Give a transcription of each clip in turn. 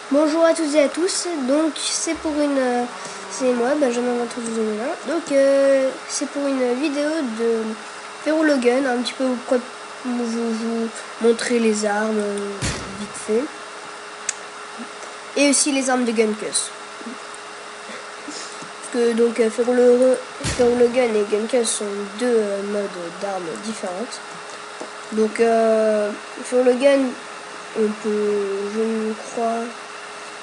Bonjour à toutes et à tous, donc c'est pour une... c'est moi, Benjamin 22 donc c'est pour une vidéo de Fero Logan, un petit peu vous montrer les armes vite fait. Et aussi les armes de Gunkus. Parce que donc Fero Logan et Gunkus sont deux modes d'armes différentes. Donc Fero Logan, on peut, je crois,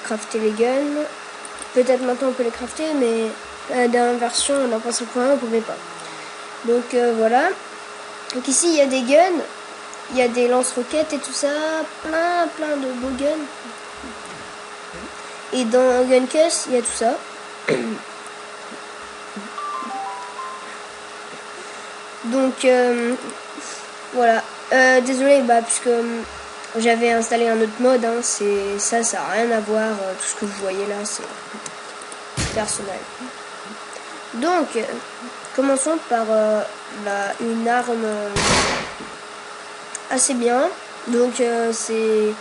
crafter les guns. Peut-être maintenant on peut les crafter, mais la dernière version, dans 1.5.1, on pouvait pas. Donc voilà. Donc ici il y a des guns, il y a des lance-roquettes et tout ça, plein de beaux guns. Et dans Gunkus, il y a tout ça. Donc voilà. Désolé, puisque j'avais installé un autre mode, hein, ça n'a rien à voir. Tout ce que vous voyez là, c'est personnel. Donc, commençons par une arme assez bien. Donc, c'est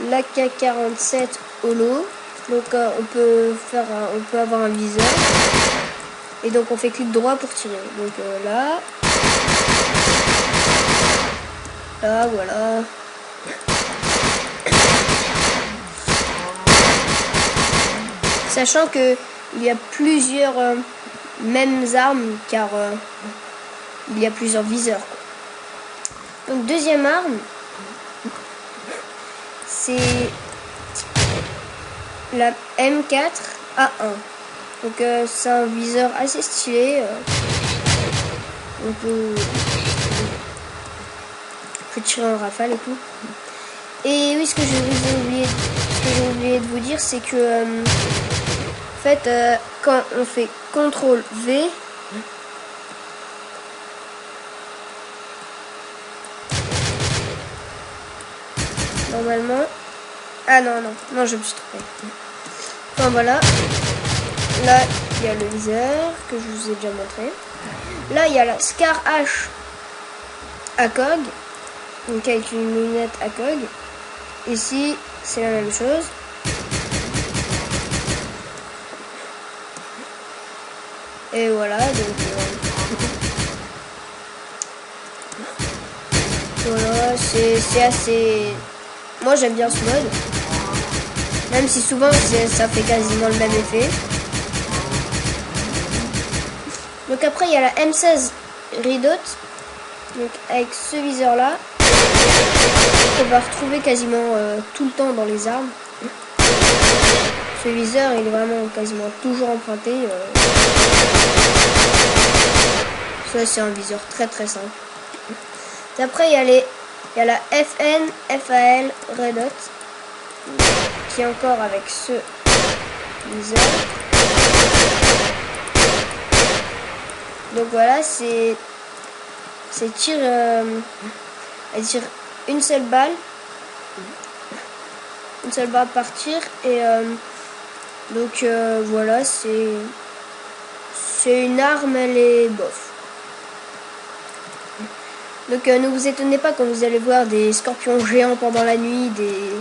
l'AK-47 Holo. Donc, on peut avoir un viseur. Et donc, on fait clic droit pour tirer. Donc, là, voilà. Sachant que il y a plusieurs mêmes armes, car il y a plusieurs viseurs. Donc deuxième arme, c'est la M4A1. Donc c'est un viseur assez stylé. On peut tirer en rafale et tout. Et oui, ce que j'ai oublié de vous dire, c'est que en fait, quand on fait CTRL V, normalement, non, je me suis trompée. Enfin voilà, là il y a le viseur que je vous ai déjà montré. Là il y a la Scar H ACOG, donc avec une lunette ACOG. Ici c'est la même chose. Et voilà, donc voilà, c'est assez... Moi j'aime bien ce mode, même si souvent ça fait quasiment le même effet. Donc après il y a la M16 Redot, donc avec ce viseur là, qu'on va retrouver quasiment tout le temps dans les armes. Ce viseur il est vraiment quasiment toujours emprunté. Ça c'est un viseur très simple. Et après il y a la FN FAL Redot, qui est encore avec ce viseur. Donc voilà, elle tire une seule balle par tir, et donc voilà, c'est une arme, elle est bof. Donc ne vous étonnez pas quand vous allez voir des scorpions géants pendant la nuit, des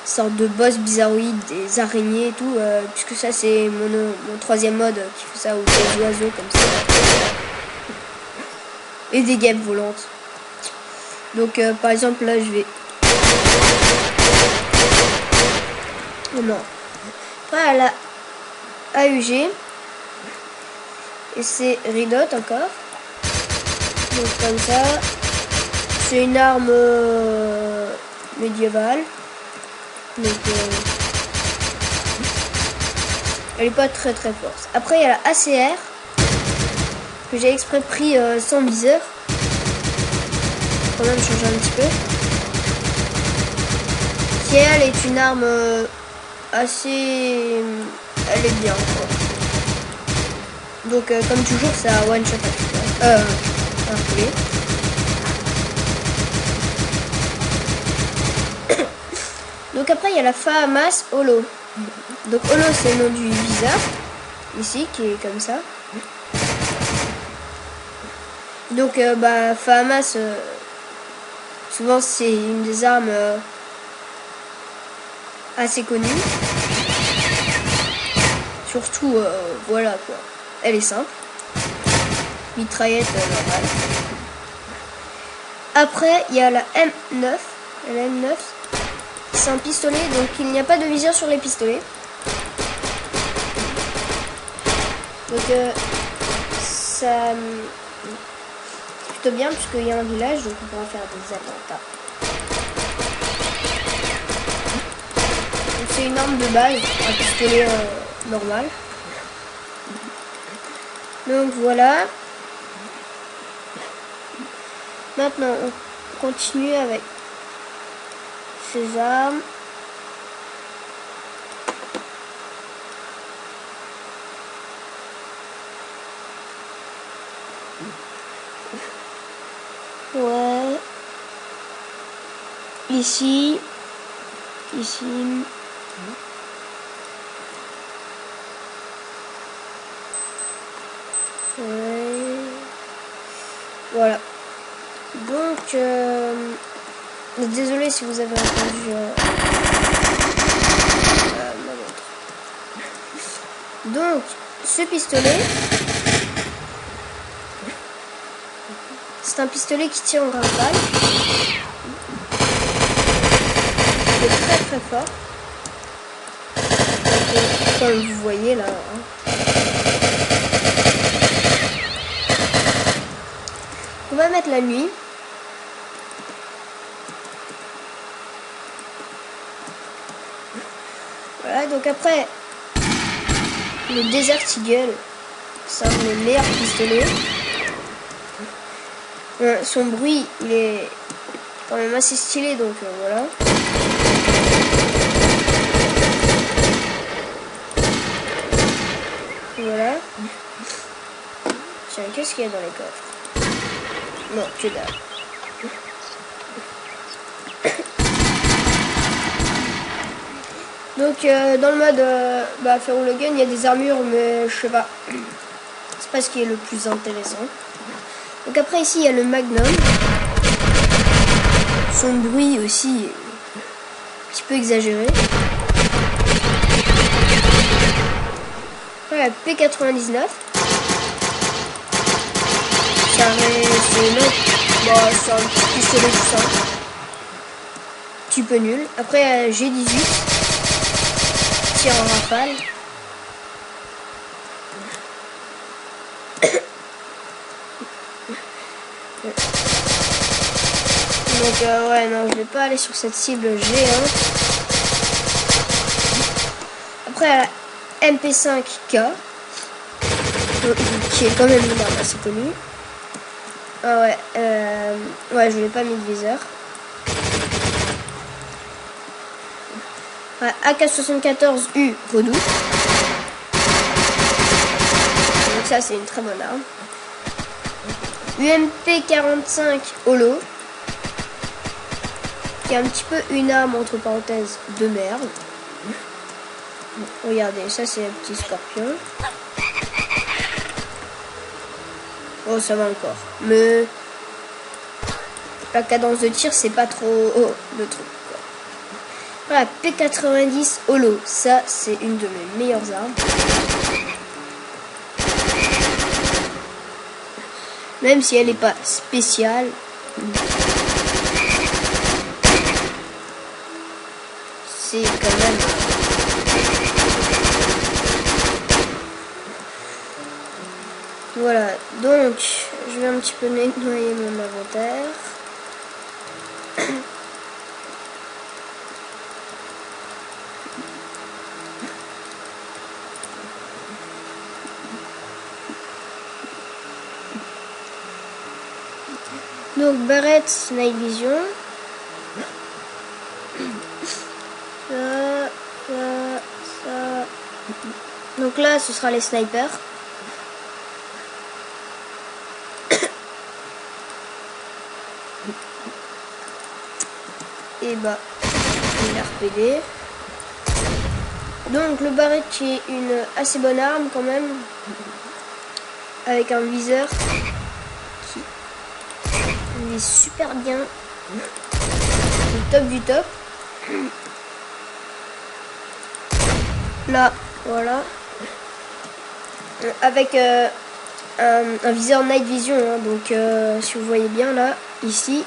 sortes de boss bizarroïdes, des araignées et tout, puisque ça c'est mon troisième mode qui fait ça, ou des oiseaux comme ça. Et des guêpes volantes. Donc par exemple là je vais... Oh non. Après elle a AUG. Et c'est Redot encore. Donc comme ça. C'est une arme médiévale. Donc elle est pas très forte. Après il y a la ACR, que j'ai exprès pris sans viseur. Quand même changer un petit peu. Qui elle est une arme assez... Elle est bien quoi. Donc comme toujours ça one shot un poulet. Donc après il y a la FAMAS Holo. Donc Holo c'est le nom du viseur, ici, qui est comme ça. Donc FAMAS, souvent c'est une des armes assez connue. Surtout, voilà quoi. Elle est simple. Mitraillette normale. Après, il y a la M9. La M9, c'est un pistolet, donc il n'y a pas de viseur sur les pistolets. Donc ça c'est plutôt bien puisqu'il y a un village, donc on pourra faire des attentats. Donc c'est une arme de base, un pistolet normal. Donc voilà. Maintenant on continue avec ces armes. Ouais. Ici. Ouais. Voilà. Donc, désolé si vous avez entendu ma montre. Donc, ce pistolet, c'est un pistolet qui tire en rafale. Il est très très fort. Donc, comme vous voyez là. On va mettre la nuit. Voilà, donc après, le Desert Eagle, c'est un des meilleurs pistolets. Son bruit, il est quand même assez stylé, donc voilà. Voilà. Tiens, qu'est-ce qu'il y a dans les coffres? Non, que dalle. Donc dans le mode Feral Gun, il y a des armures, mais je sais pas. C'est pas ce qui est le plus intéressant. Donc après ici il y a le Magnum. Son bruit aussi est un petit peu exagéré. Après la P99. C'est un petit pistolet tout simple. Un petit peu nul. Après G18. Tire en rafale. Donc ouais, non, je vais pas aller sur cette cible G1. Après la MP5K, qui est quand même une arme assez connue. Ah ouais, ouais, je n'ai pas mis de viseur. Ouais, AK-74U Vaudou. Donc ça c'est une très bonne arme. UMP-45 Holo, qui est un petit peu une arme entre parenthèses de merde. Regardez, ça c'est un petit scorpion. Oh, ça va encore. Mais la cadence de tir, c'est pas trop le truc. Voilà, P90 Holo, ça c'est une de mes meilleures armes. Même si elle n'est pas spéciale. C'est quand même... Voilà, donc je vais un petit peu nettoyer mon inventaire. Donc Barrett Night Vision. Ça. Donc là ce sera les snipers. Et bah une RPD. Donc le Barrett qui est une assez bonne arme quand même. Avec un viseur qui vise super bien. Le top du top. là, voilà. Avec un viseur night vision, hein. Donc si vous voyez bien là, ici,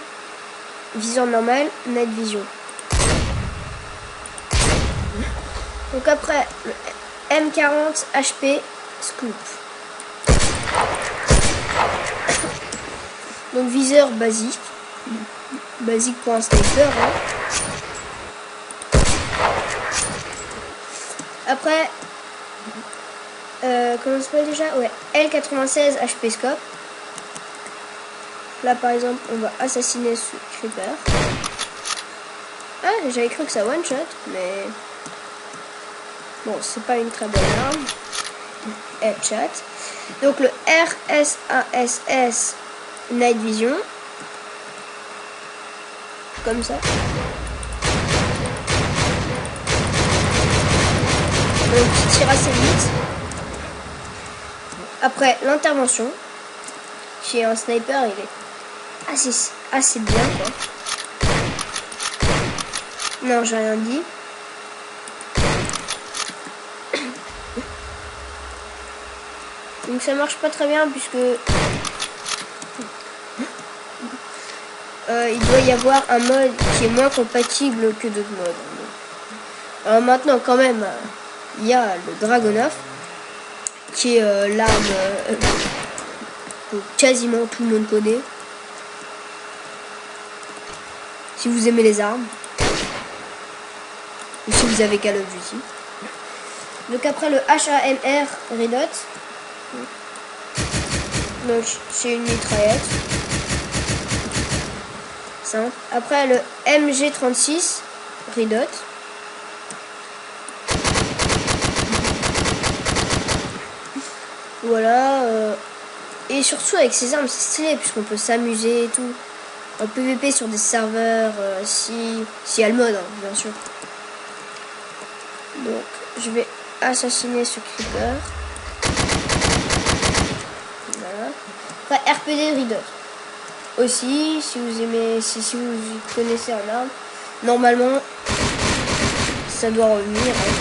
viseur normal, night vision. Donc après, le M40 HP Scoop. Donc viseur basique pour un sniper, hein. Après, comment ça s'appelle déjà? Ouais, L96 HP Scope. Là par exemple, on va assassiner ce creeper. Ah, j'avais cru que ça one shot, mais bon, c'est pas une très bonne arme. Headshot. Donc le RSASS Night Vision. Comme ça. Donc il tire assez vite. Après l'intervention, qui est un sniper, il est assez bien quoi. Non, j'ai rien dit. Donc ça marche pas très bien puisque il doit y avoir un mode qui est moins compatible que d'autres modes. Alors maintenant quand même, il y a le Dragunov qui est l'arme que quasiment tout le monde connaît. Si vous aimez les armes. Ou si vous avez Call of Duty. Donc après le HAMR Red Dot. Donc c'est une mitraillette. Simple. Après le MG36 Red Dot. Voilà. Et surtout avec ces armes c'est stylé puisqu'on peut s'amuser et tout. En PVP sur des serveurs si y a le mode, hein, bien sûr. Donc je vais assassiner ce creeper. Voilà. Après RPD Red Dot. Aussi, si vous aimez, si vous connaissez un arme, normalement ça doit revenir. Hein.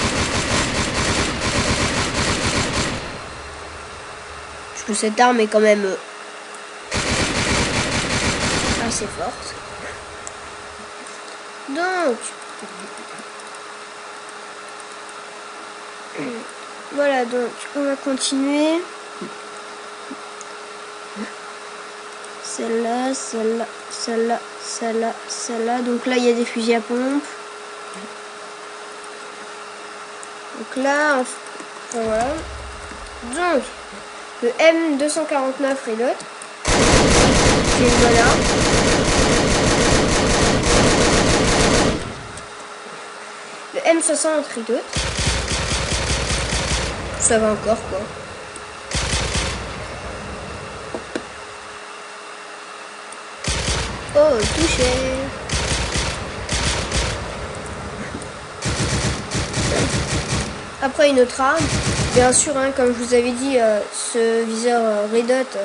Parce que cette arme est quand même assez forte. Donc voilà, donc on va continuer. Celle-là, celle-là, celle-là, celle-là, celle-là. Donc là, il y a des fusils à pompe. Donc là, voilà. Donc, le M249 Red Dot. C'est une bonne arme. Le M60 Red Dot. Ça va encore, quoi. Oh, touché. Après une autre arme, bien sûr, hein, comme je vous avais dit, ce viseur Red Dot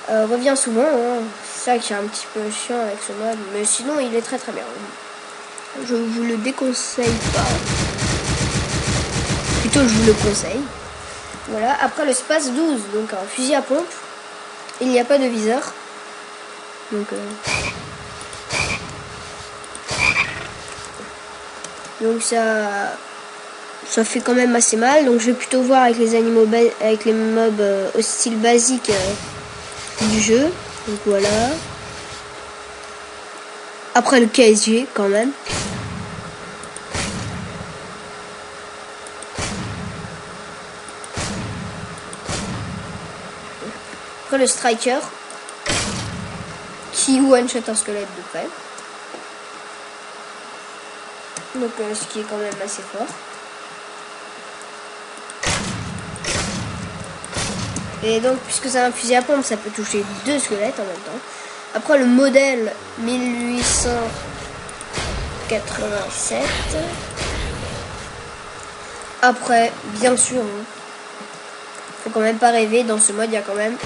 revient souvent. Hein. C'est ça qui est un petit peu chiant avec ce mode, mais sinon il est très très bien. Je vous le déconseille pas. Plutôt je vous le conseille. Voilà, après le Space 12, donc un fusil à pompe, il n'y a pas de viseur. Donc ça fait quand même assez mal. Donc je vais plutôt voir avec les animaux avec les mobs hostiles basiques du jeu. Donc voilà. Après le KSG quand même. Après le Striker qui one-shot un squelette de près. Donc ce qui est quand même assez fort. Et donc puisque c'est un fusil à pompe, ça peut toucher 2 squelettes en même temps. Après le modèle 1887. Après, bien sûr, hein, faut quand même pas rêver, dans ce mode il y a quand même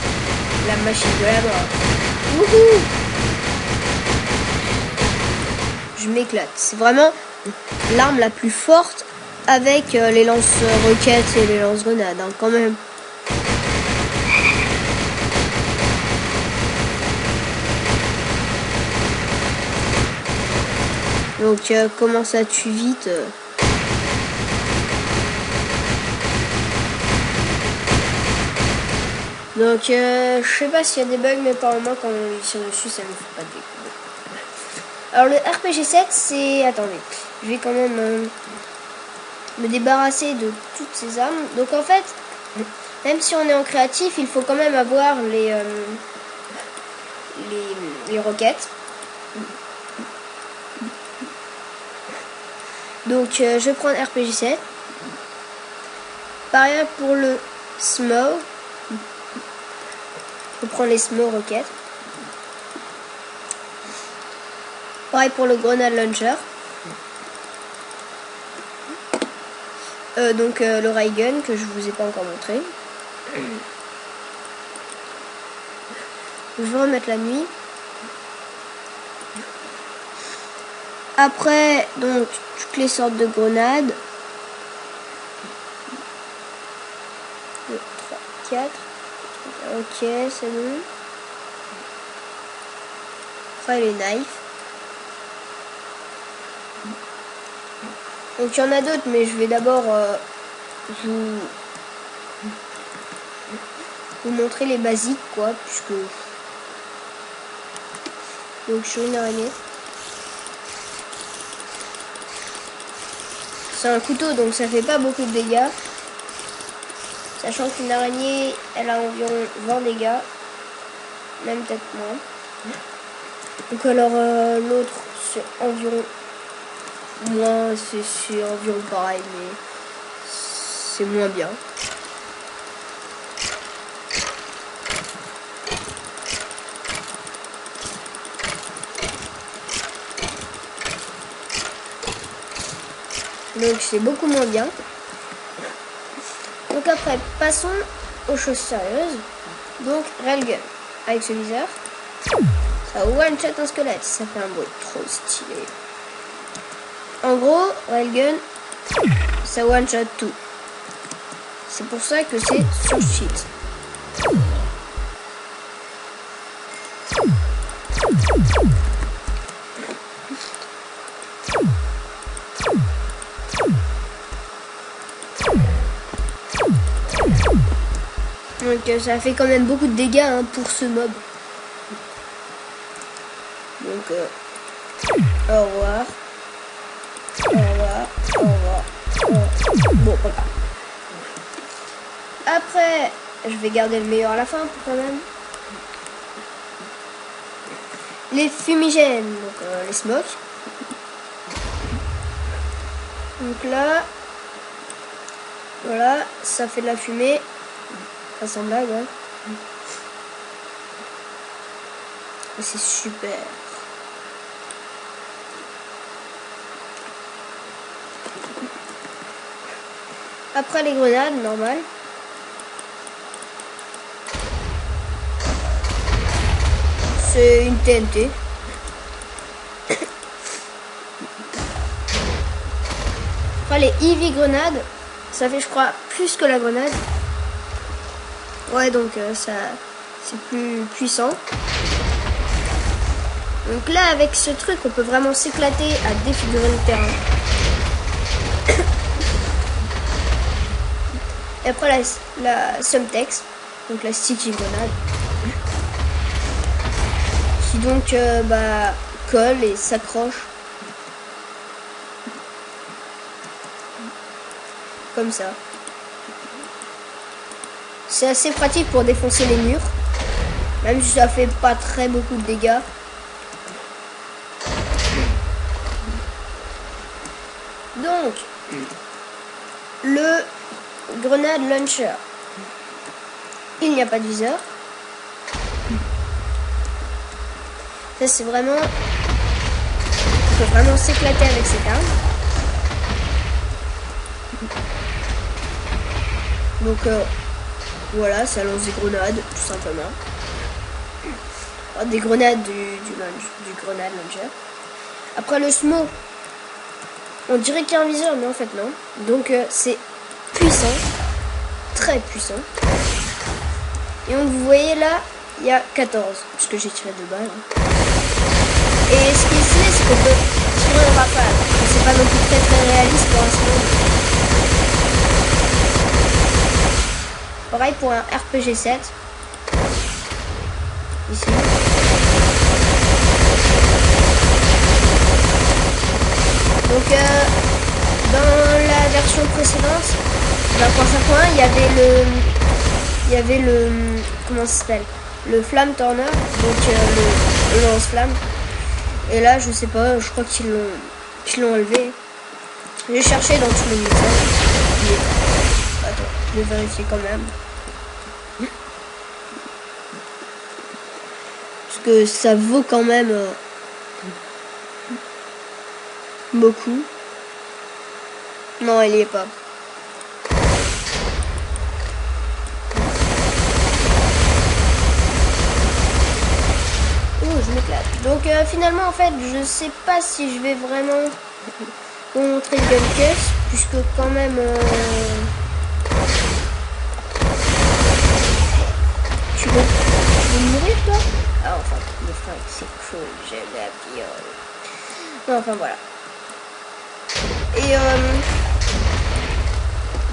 la machine de la mort. Wouhou! Je m'éclate. C'est vraiment l'arme la plus forte avec les lance-roquettes et les lance-grenades, hein, quand même. Donc comment ça tue vite Donc je sais pas s'il y a des bugs, mais apparemment quand on tire dessus ça ne fait pas de dégâts. Alors le RPG-7 c'est... Attendez, je vais quand même me débarrasser de toutes ces armes. Donc en fait, même si on est en créatif, il faut quand même avoir les roquettes. Donc je vais prendre RPG-7. Pareil pour le Smoke. Je prends les Smoke roquettes. Pareil pour le Grenade Launcher. Donc le Ray Gun que je vous ai pas encore montré. Je vais remettre la nuit. Après, donc, toutes les sortes de grenades. 2, 3, 4. Ok, c'est bon. Après, les knives. Donc, il y en a d'autres, mais je vais d'abord vous montrer les basiques, quoi, puisque... Donc, sur une araignée. C'est un couteau, donc ça fait pas beaucoup de dégâts. Sachant qu'une araignée, elle a environ 20 dégâts. Même peut-être moins. Donc alors l'autre, c'est environ moins, c'est environ pareil, mais c'est moins bien. Donc c'est beaucoup moins bien. Donc après, passons aux choses sérieuses. Donc Railgun avec ce viseur. Ça one shot un squelette. Ça fait un bruit trop stylé. En gros, Railgun, ça one shot tout. C'est pour ça que c'est sur cheat. Donc ça fait quand même beaucoup de dégâts hein, pour ce mob. Donc au revoir. Au revoir. Au revoir. Bon, pas grave. Après, je vais garder le meilleur à la fin quand même. Les fumigènes, donc les smokes. Donc là, voilà, ça fait de la fumée. Sans blague, ouais. C'est super. Après les grenades, normal. C'est une TNT. Après les Heavy grenades, ça fait je crois plus que la grenade. Ouais, donc ça c'est plus puissant. Donc là, avec ce truc, on peut vraiment s'éclater à défigurer le terrain. Et après la Semtex, donc la sticky grenade, qui donc colle et s'accroche comme ça. C'est assez pratique pour défoncer les murs, même si ça fait pas très beaucoup de dégâts. Donc, le grenade launcher, il n'y a pas de viseur. Ça c'est vraiment, on peut vraiment s'éclater avec cette arme. Donc voilà, ça lance des grenades, tout simplement. Des grenades du grenade launcher. Après le smoke, On dirait qu'il y a un viseur, mais en fait non. Donc c'est puissant, très puissant. Et donc vous voyez là, il y a 14, parce que j'ai tiré 2 balles. Et ce qui est stylé, c'est qu'on peut tirer en rafale. C'est pas non plus très réaliste pour l'instant. Pareil pour un RPG 7. Ici. Donc dans la version précédente, dans 1.5.1, il y avait le comment ça s'appelle, le flamme turner, donc le lance-flamme. Et là, je sais pas, je crois qu'ils l'ont enlevé. J'ai cherché dans tous les médias. Attends, je vais vérifier quand même. Parce que ça vaut quand même beaucoup. Non, elle y est pas. Oh, je m'éclate. Donc finalement, en fait, je sais pas si je vais vraiment vous montrer le gun case, puisque quand même... Tu veux mourir, toi? Ah, enfin, le frère, c'est cool, j'aime la viole. Non, enfin, voilà. Et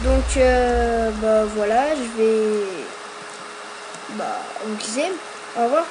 donc, bah voilà, je vais... Bah, on disait, au revoir.